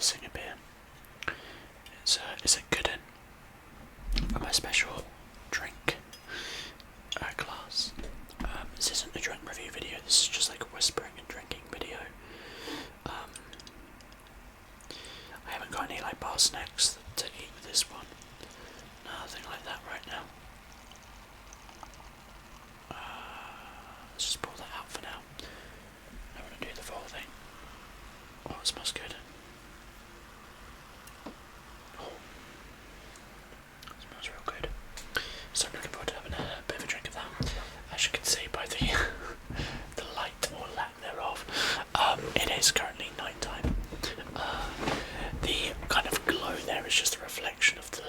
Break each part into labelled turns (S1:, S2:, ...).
S1: Singer beer. It's a good one from a special drink glass. This isn't a drink review video, this is just like a whispering and drinking video. I haven't got any like bar snacks to eat with this one. Nothing like that right now. Let's just pull that out for now. I want to do the full thing. Oh, it smells good. Oh, it smells real good. So I'm looking forward to having a bit of a drink of that. As you can see by the the light or lack thereof, it is currently night time. The kind of glow there is just a reflection of the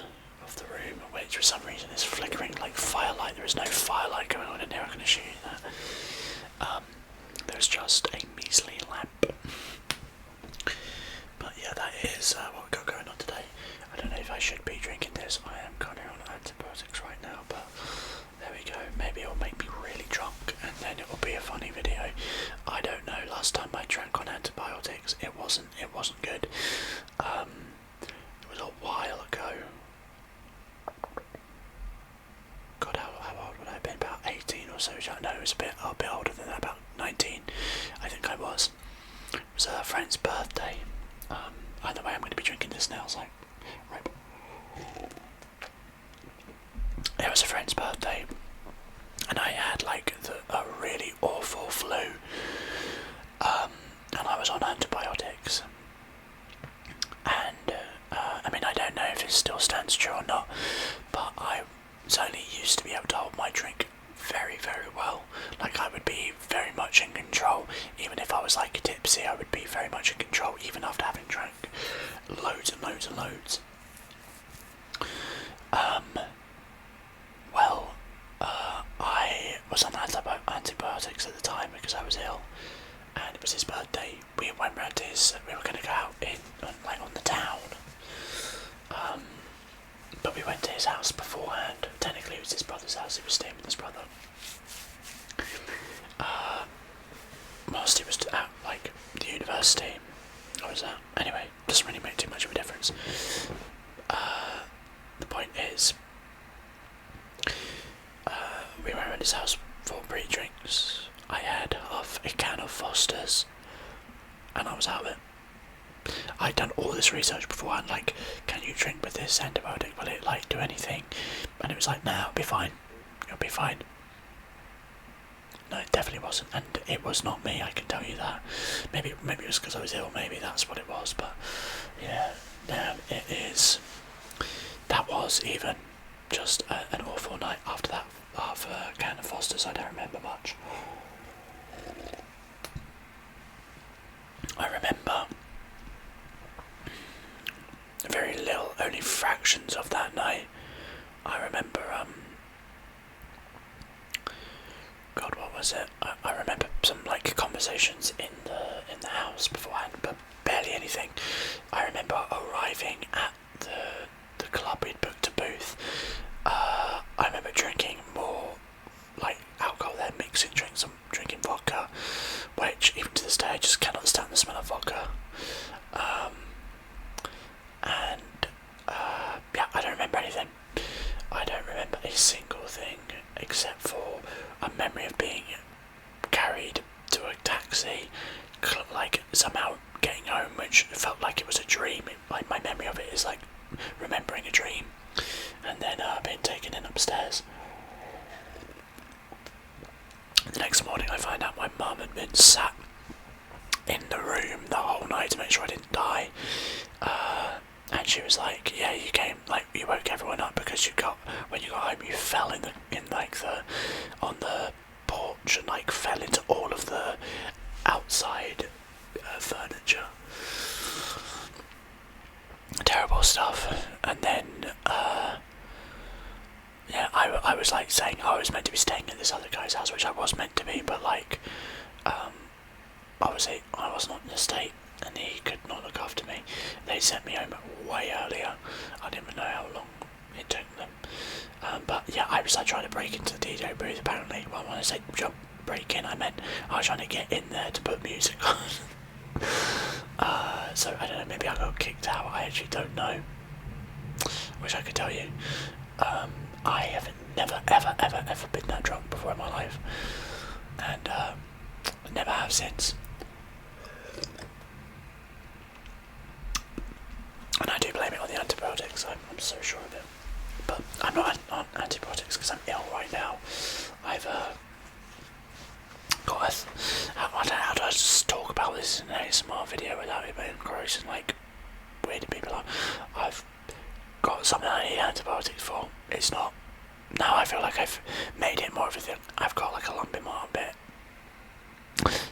S1: room, which for some reason is flickering like firelight. There is no firelight going on in here, I can assure you that. There's just a measly lamp. But yeah, that is what we've got going on today. I don't know if I should be drinking this. I am kind of on antibiotics right now, but there we go. Maybe it'll make me really drunk and then it will be a funny video. I don't know. Last time I drank on antibiotics, it wasn't good. It was a while ago. God, how old would I have been? About 18 or so. No, it was a bit older than that, about 19, I think I was. It was a friend's birthday. Either way, I'm going to be drinking this now, so right. It was a friend's birthday, and I had like a really awful flu, and I was on antibiotics. And I mean, I don't know if it still stands true or not, but I certainly used to be able to hold my drink very, very well. Like, I would be very much in control. Even if I was like tipsy, I would be very much in control, even after having drank loads and loads and loads. I was on antibiotics at the time because I was ill, and it was his birthday. We went round to we were going to go out on the town, but we went to his house beforehand. Technically it was his brother's house, he was staying with his brother. Whilst he was at like the university, or was that? Anyway, doesn't really make too much of a difference. The point is, we went around his house for pre-drinks. I had half a can of Foster's, and I was out of it. I'd done all this research beforehand, like, can you drink with this antibiotic? Will it like do anything? And it was like, nah, it'll be fine. It'll be fine. No, it definitely wasn't, and it was not me, I can tell you that. Maybe it was because I was ill, maybe that's what it was, but yeah, damn, it is. That was even just an awful night. After that, half a can of Foster's, I don't remember much. I remember very little, only fractions of that night. I remember, God, what was it? I remember some like conversations in the house beforehand, but barely anything. I remember arriving at the club we'd booked a booth. I remember drinking more like alcohol there, mixing drinks. I'm drinking vodka, which even to this day I just cannot stand the smell of vodka. Yeah, I don't remember anything. I don't remember a single thing except for a memory of being carried to a taxi, like somehow getting home, which felt like it was a dream. Like, my memory of it is like remembering a dream, and then being taken in upstairs. The next morning I find out my mum had been sat in the room the whole night to make sure I didn't die, and she was like, yeah, you came, like, you woke everyone up because when you got home you fell on the porch and like fell into all of the outside furniture. Terrible stuff. And then yeah, I was like saying I was meant to be staying at this other guy's house, which I was meant to be, but like I was not in a state and he could not look after me. They sent me home way earlier. I didn't even know how long it took them. But yeah, I was like trying to break into the DJ booth apparently. Well, when I said break in, I meant I was trying to get in there to put music on. So I don't know, maybe I got kicked out, I actually don't know. Wish I could tell you. I have never ever been that drunk before in my life, and never have since. And I do blame it on the antibiotics, I'm so sure of it. But I'm not on antibiotics because I'm ill right now. I've got I don't know how do I just talk about this in an ASMR video without it being gross and like weirding people out. I've got something I need antibiotics for. It's not. Now I feel like I've made it more of a thing. I've got like a lump in my armpit.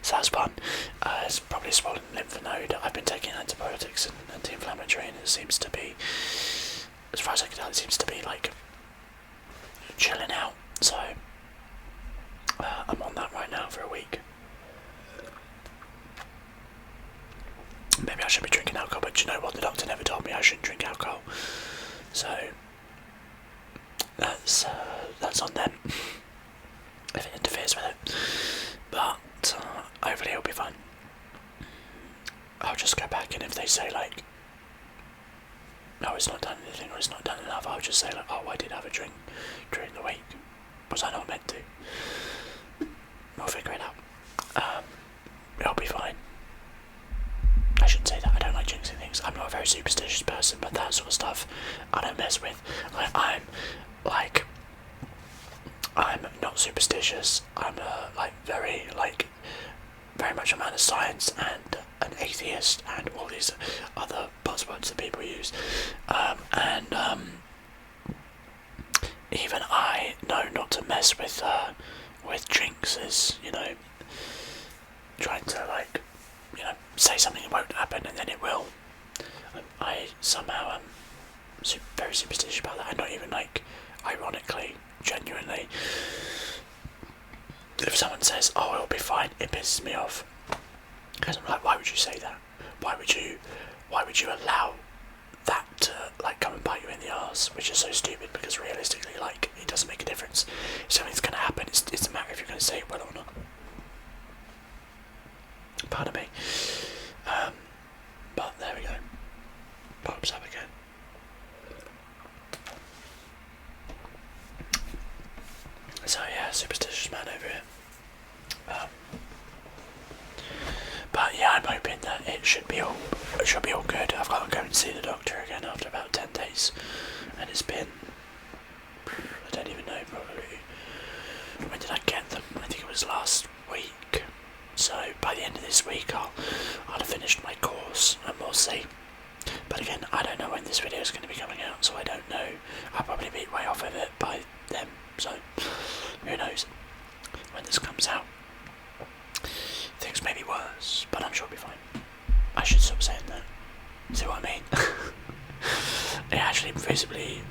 S1: So that's fun. It's probably a swollen lymph node. I've been taking antibiotics and anti-inflammatory, and it seems to be, as far as I can tell, it seems to be like chilling out. So I'm on that right now for a week. Maybe I should be drinking alcohol, but do you know what? The doctor never told me I shouldn't drink alcohol. So that's on them if it interferes with it. But hopefully it'll be fine. I'll just go back, and if they say like, no, it's not done anything or it's not done enough, I'll just say like, oh, I did have a drink during the week. Was I not meant to? We'll figure it out. It'll be fine. I shouldn't say that, I don't like jinxing things. I'm not a very superstitious person, but that sort of stuff I don't mess with. I'm not superstitious. I'm very much a man of science and an atheist and all these other buzzwords that people use. Even I know not to mess with jinxes, you know, trying to say something won't happen and then it will. I somehow am very superstitious about that, and not even ironically, genuinely. If someone says, oh, it'll be fine, it pisses me off. Because I'm like, why would you say that? Why would you allow that to come and bite you in the arse? Which is so stupid, because realistically, it doesn't make a difference. If something's going to happen, it's a matter if you're going to say it well or not. Pardon me. But there we go. Pops up again. So yeah, superstitious man over here. But yeah, I'm hoping that it should be all good. I've got to go and see the doctor again after about 10 days, and it's been, I don't even know, probably, when did I get them? I think it was last week. So by the end of this week I'll have finished my course, and we'll see. But again, I don't know when this video is going to be coming out, so I don't know. I'll probably be way off of it by then, so who knows when this comes out. Things may be worse, but I'm sure it'll be fine. I should stop saying that. See what I mean? It actually physically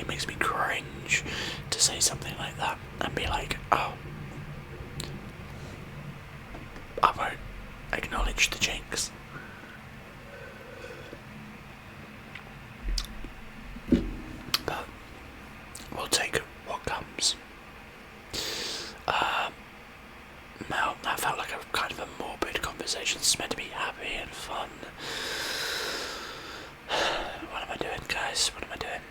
S1: makes me cringe to say something like that and be like, oh, I won't acknowledge the jinx. But we'll take what comes. Now that felt like a kind of a morbid conversation. It's meant to be happy and fun. What am I doing, guys? What am I doing?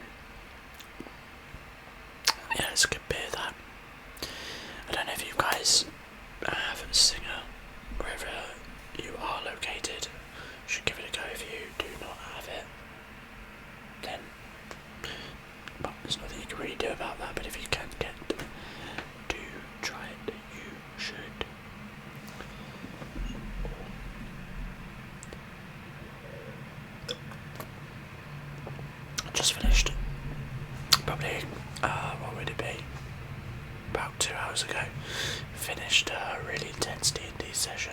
S1: Yeah, it's a good beer, that. I don't know if you guys have a singer wherever you are located. You should give it a go. If you do not have it, then well, there's nothing you can really do about that. But if you can get, do try it. You should. Just finished. Probably, what would it be? About 2 hours ago. Finished a really intense D&D session.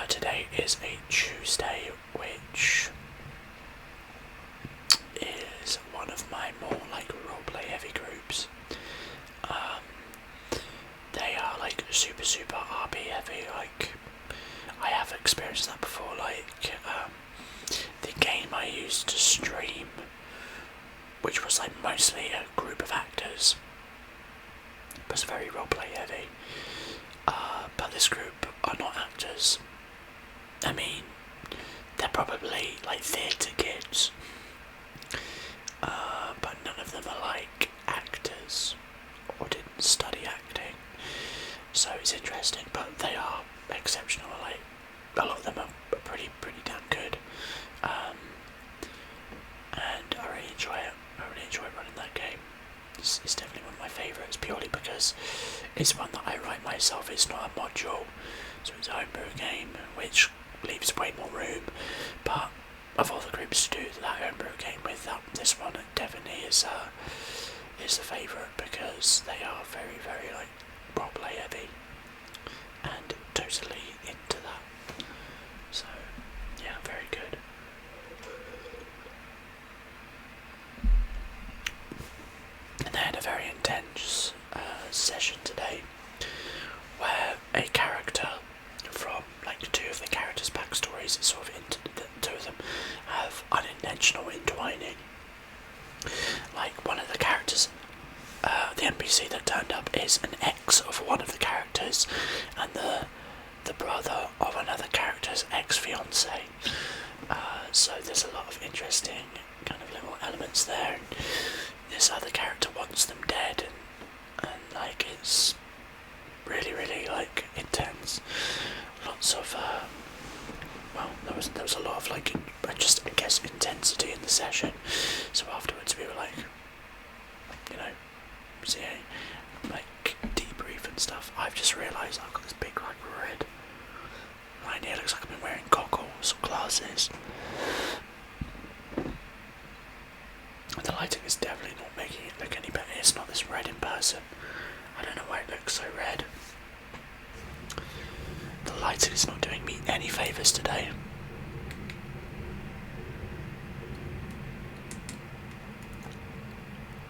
S1: Today is a Tuesday, which is one of my more roleplay heavy groups. They are super RP heavy. I have experienced that before. The game I used to stream, which was mostly a group of actors, was very roleplay heavy. But this group are not actors. I mean, probably like theatre kids, but none of them are like actors or didn't study acting. So it's interesting, but they are exceptional. Like a lot of them are pretty damn good, and I really enjoy it. I really enjoy running that game. It's definitely one of my favourites, purely because it's one that I write myself. It's not a module, so it's a homebrew game, which leaves way more room. But of all the groups to do that homebrew game with, this one definitely is the favourite, because they are very like roleplay heavy and totally into that. So yeah, very good. And they had a very intense session today, where a character from like two of the characters' backstories, it's sort of two of them have unintentional intertwining. Like one of the characters, the NPC that turned up is an ex of one of the characters, and the brother of another character's ex-fiance. So there's a lot of interesting kind of little elements there. And this other character wants them dead, and like it's really like intense. Lots of well, there was a lot of like just I guess intensity in the session. So afterwards we were like, you know, seeing like debrief and stuff. I've just realised I've got this big like red line here. Looks like I've been wearing goggles or glasses. The lighting is definitely not making it look any better. It's not this red in person. I don't know why it looks so red. The lighting is not doing me any favours today.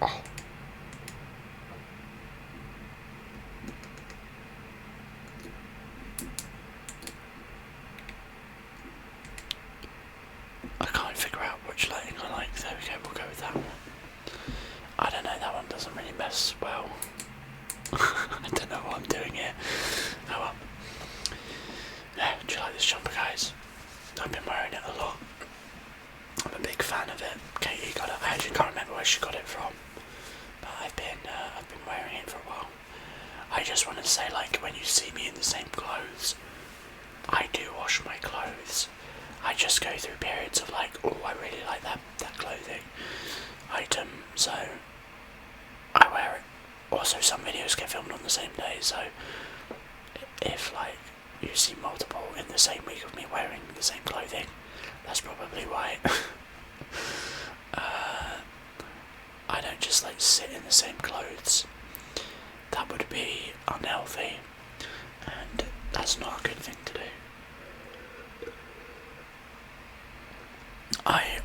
S1: Oh. I can't figure out which lighting I like. There we go, we'll go with that one. I don't know, that one doesn't really mess well. I don't know what I'm doing here. Oh well. Yeah, do you like this jumper, guys? I've been wearing it a lot. I'm a big fan of it. Katie got it. I actually can't remember where she got it from, but I've been wearing it for a while. I just want to say, like, when you see me in the same clothes, I do wash my clothes. I just go through periods of like, oh, I really like that clothing item, so I wear it. Also, some videos get filmed on the same day, so if like you see multiple in the same week of me wearing the same clothing, that's probably why. I don't just like sit in the same clothes. That would be unhealthy, and that's not a good thing to do. I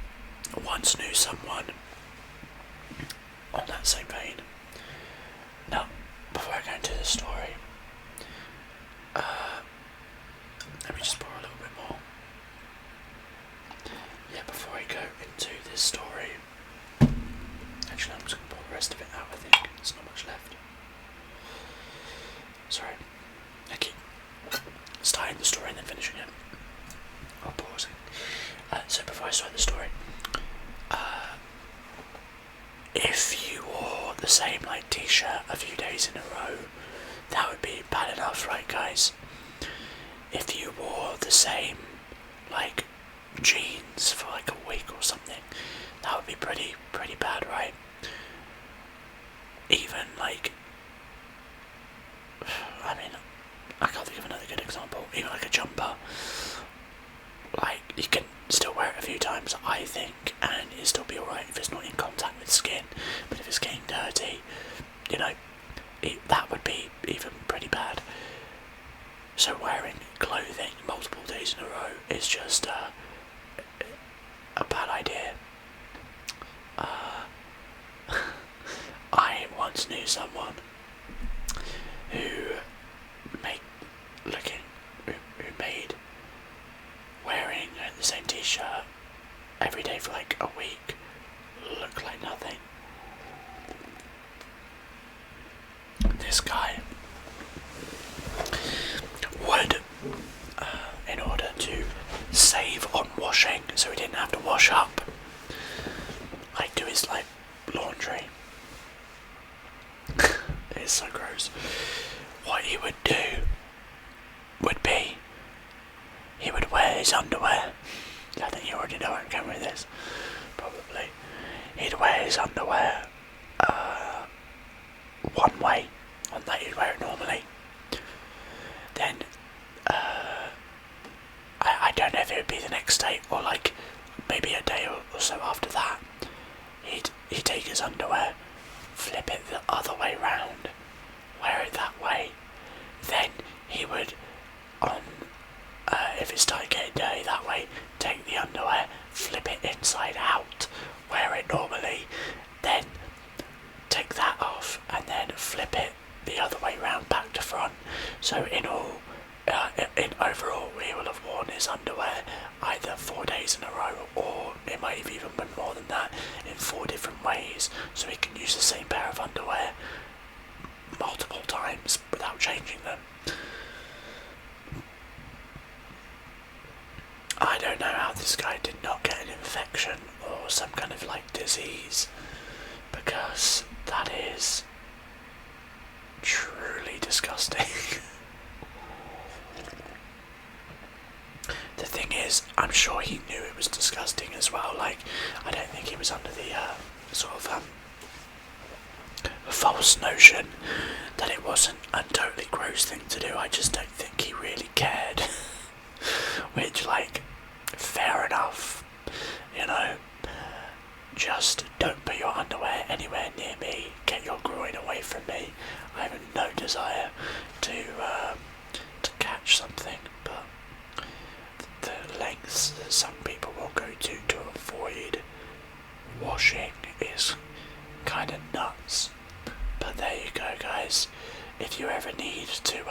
S1: once knew someone on that same vein. Now, before I go into the story, let me just pour a little bit more. Yeah, before I go into this story, actually I'm just going to pour the rest of it out, I think. There's not much left. Sorry. I keep starting the story and then finishing it. I'll pause it. So before I start the story, if you wore the same like t-shirt a few days in a row, that would be bad enough, right, guys? If you wore the same like jeans for like a week or something, that would be pretty bad, right? Even like, I mean, I can't think of another good example. Even like a jumper, like you can still wear it a few times, I think, and it'll still be alright if it's not in contact with skin. But if it's getting dirty, you know, that would be even pretty bad. So wearing clothing multiple days in a row is just a bad idea. I once knew someone who made wearing the same t-shirt every day for like a week look like nothing. This guy would, in order to save on washing washing, so he didn't have to wash up, like do his like laundry. It's so gross. What he would do would be he would wear his underwear. I think you already know where I'm going with this. Probably. He'd wear his underwear one way, on that he'd wear it normally. Then I don't know if it would be the next day or like maybe a day or so after that. He'd take his underwear, flip it the other way round, wear it that way. Then he would, if it started getting dirty that way, take the underwear, flip it inside out, wear it normally, then take that off and then flip it the other way round back to front. So in overall he will have worn his underwear either 4 days in a row, or it might have even been more than that, in 4 different ways, so he can use the same pair of underwear multiple times without changing them. I don't know how this guy did not get an infection or some kind of like disease, because that is truly disgusting. The thing is, I'm sure he knew it was disgusting as well. Like, I don't think he was under the sort of false notion that it wasn't a totally gross thing to do. I just don't think he really cared. Which, like, fair enough, you know. Just don't put your underwear anywhere near me. Get your groin away from me. I have no desire to catch something, but the lengths that some people will go to avoid washing is kind of nuts. But there you go, guys. If you ever need to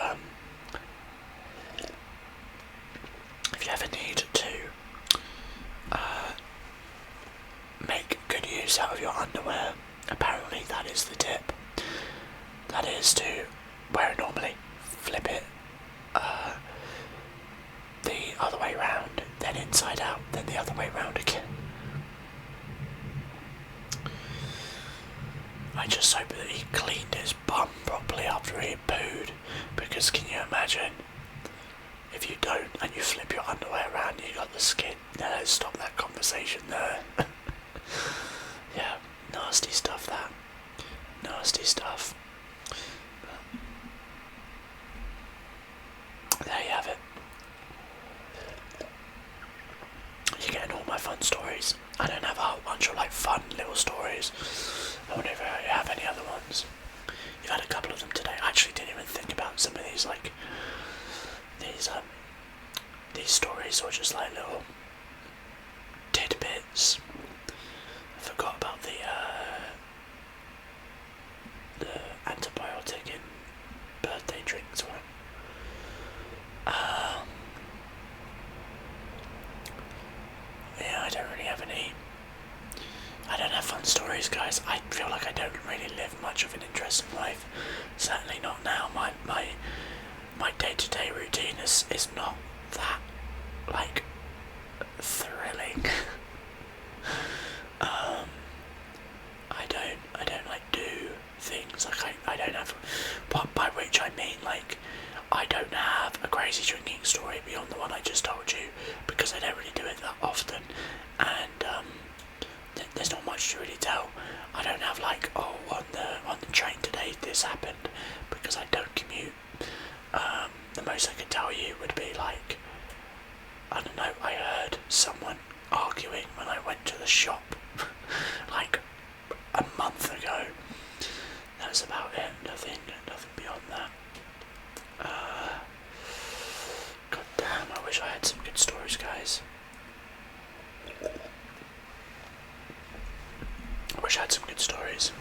S1: make good use out of your underwear, apparently that is the tip. That is to wear it normally, flip it the other way round, then inside out, then the other way round again. I just hope that he cleaned his bum properly after he pooed, because can you imagine if you don't and you flip your underwear around and you got the skin? Now let's stop that conversation there. Yeah, nasty stuff that. Nasty stuff. But there you have it. You're getting all my fun stories. I don't have a whole bunch of like fun little stories. I wonder if you have any other ones. You've had a couple of them today. I actually didn't even think about some of these, like these stories, or just like little tidbits. I forgot about the antibiotic in birthday drinks one. Yeah, I don't really have any. I don't have fun stories, guys. I feel like I don't really live much of an interesting life. Certainly not now. My day-to-day routine is not that like thrilling. I don't like do things like I don't have, but by which I mean like I don't have a crazy drinking story beyond the one I just told you, because I don't really do it that often, and there's not much to really tell. I don't have like, oh, on the train today this happened, because I don't commute. The most I could tell you would be like, I don't know, I heard someone arguing when I went to the shop like a month ago. That's about it. Nothing beyond that. God damn, I wish I had some good stories, guys. I wish I had some good stories.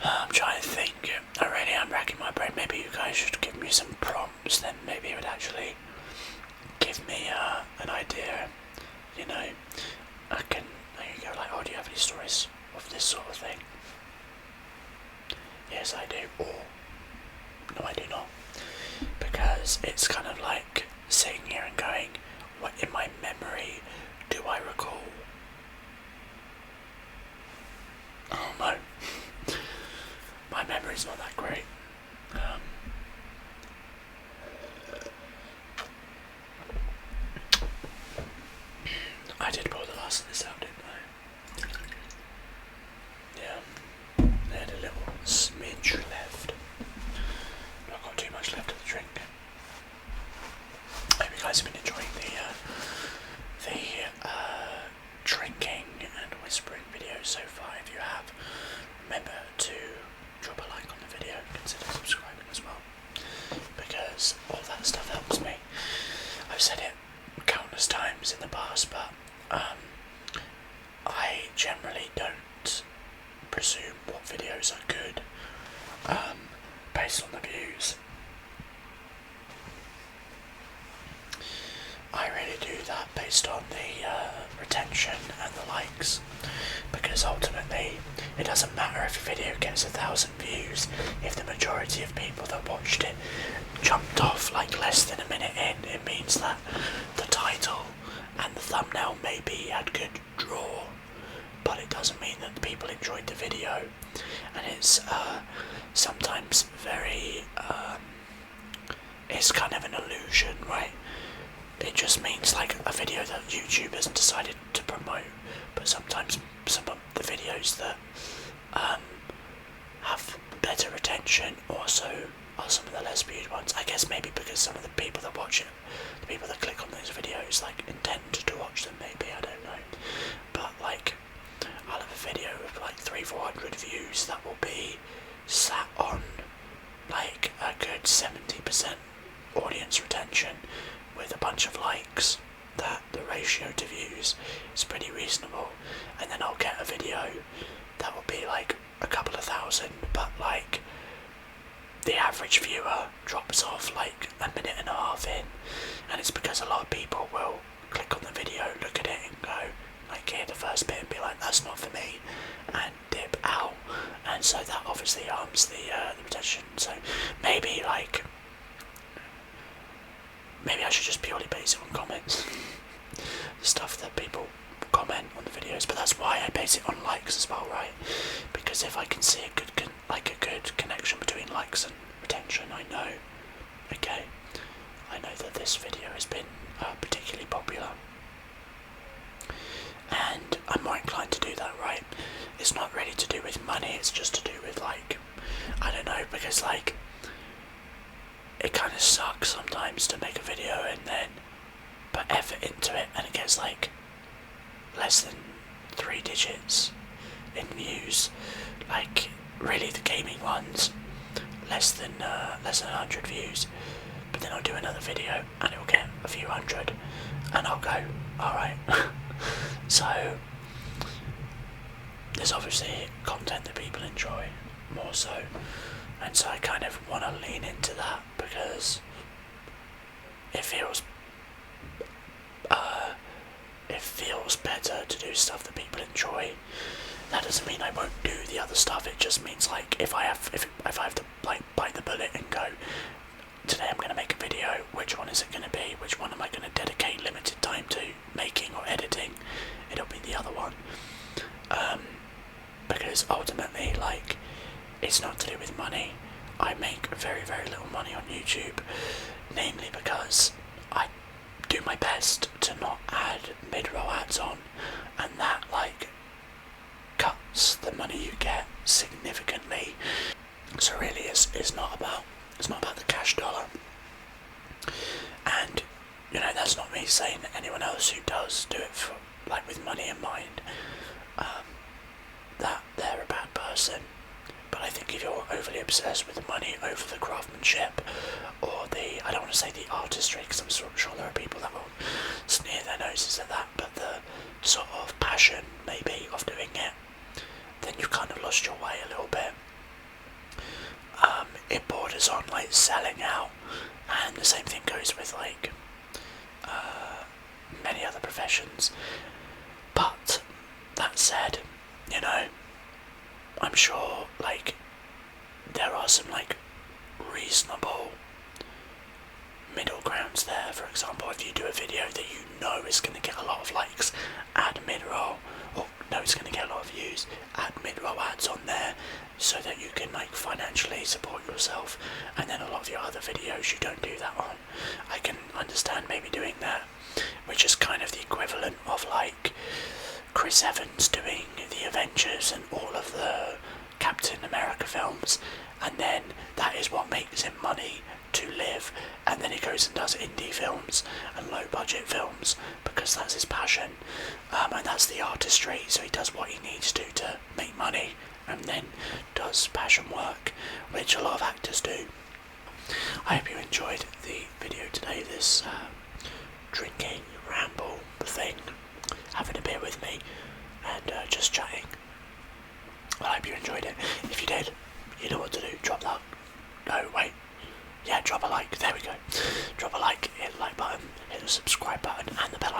S1: I'm trying to think. I really am racking my brain. Maybe you guys should give me some prompts, then maybe it would actually give me an idea. You know, I can go like, oh, do you have any stories of this sort of thing? Yes, I do. Or no, I do not. Because because it's kind of like sitting here and going, what in my memory do I recall? Oh no, my memory's not that great. I did pour the last of this out, didn't I? Yeah, I had a little smidge left. Not got too much left of the drink. I hope you guys have been enjoying the drinking and whispering videos so far. If you have, remember to drop a like on the video and consider subscribing as well, because all that stuff helps me. I've said it countless times in the past, but I generally don't presume what videos are good based on the views. I really do that based on the retention and the likes, because ultimately it doesn't matter if a video gets 1,000 views if the majority of people that watched it jumped off like less than a minute in. It means that the title and the thumbnail maybe had good draw, but it doesn't mean that the people enjoyed the video. And it's sometimes very it's kind of an illusion, right? It just means like a video that YouTube has decided to promote, but sometimes some of the videos that have better retention also are some of the less viewed ones. I guess maybe because some of the people that watch it, the people that click on those videos, like intend to watch them, maybe, I don't know. But like, I'll have a video with like 300-400 views that will be sat on like a good 70% audience retention with a bunch of likes. That the ratio to views is pretty reasonable. And then I'll get a video that will be like a couple of thousand, but like the average viewer drops off like a minute and a half in, and it's because a lot of people will click on the video, look at it and go, like, hear the first bit and be like, that's not for me, and dip out. And so that obviously harms the retention. So maybe like, maybe I should just purely base it on comments. The stuff that people comment on the videos, but that's why I base it on likes as well, right? Because if I can see a good connection between likes and retention, I know, okay, I know that this video has been particularly popular, and I'm more inclined to do that, right? It's not really to do with money, it's just to do with like, I don't know, because like, it kind of sucks sometimes to make a video and then put effort into it and it gets like less than 3 digits in views. Like really the gaming ones, less than 100 views. But then I'll do another video and it'll get a few hundred and I'll go, alright. So there's obviously content that people enjoy more so. And so I kind of want to lean into that because it feels better to do stuff that people enjoy. That doesn't mean I won't do the other stuff. It just means like if I have to like bite the bullet and go, today I'm going to make a video, which one is it going to be? Which one am I going to dedicate limited time to making or editing? It'll be the other one. Because ultimately, like, it's not to do with money. I make very, very little money on YouTube, namely because I do my best to not add mid-roll ads on, and that like cuts the money you get significantly. So really, it's not about the cash dollar. And you know, that's not me saying that anyone else who does do it for like with money in mind, that they're a bad person. But I think if you're overly obsessed with the money over the craftsmanship or the, I don't want to say the artistry, because I'm sure there are people that will sneer their noses at that, but the sort of passion maybe of doing it, then you've kind of lost your way a little bit. It borders on like selling out, and the same thing goes with like many other professions. But that said, you know, I'm sure like there are some like reasonable middle grounds there. For example, if you do a video that you know is going to get a lot of likes, add mid-roll, or no, it's going to get a lot of views, add mid-roll ads on there so that you can like financially support yourself. And then a lot of your other videos you don't do that on. I can understand maybe doing that, which is kind of the equivalent of like Chris Evans doing the Avengers and all of the Captain America films, and then that is what makes him money to live, and then he goes and does indie films and low budget films because that's his passion, and that's the artistry. So he does what he needs to make money, and then does passion work, which a lot of actors do. I hope you enjoyed the video today, this drinking ramble thing, having a beer with me and just chatting. Well, I hope you enjoyed it. If you did, you know what to do. Drop that. No, wait. Yeah, drop a like. There we go. Drop a like, hit the like button, hit the subscribe button and the bell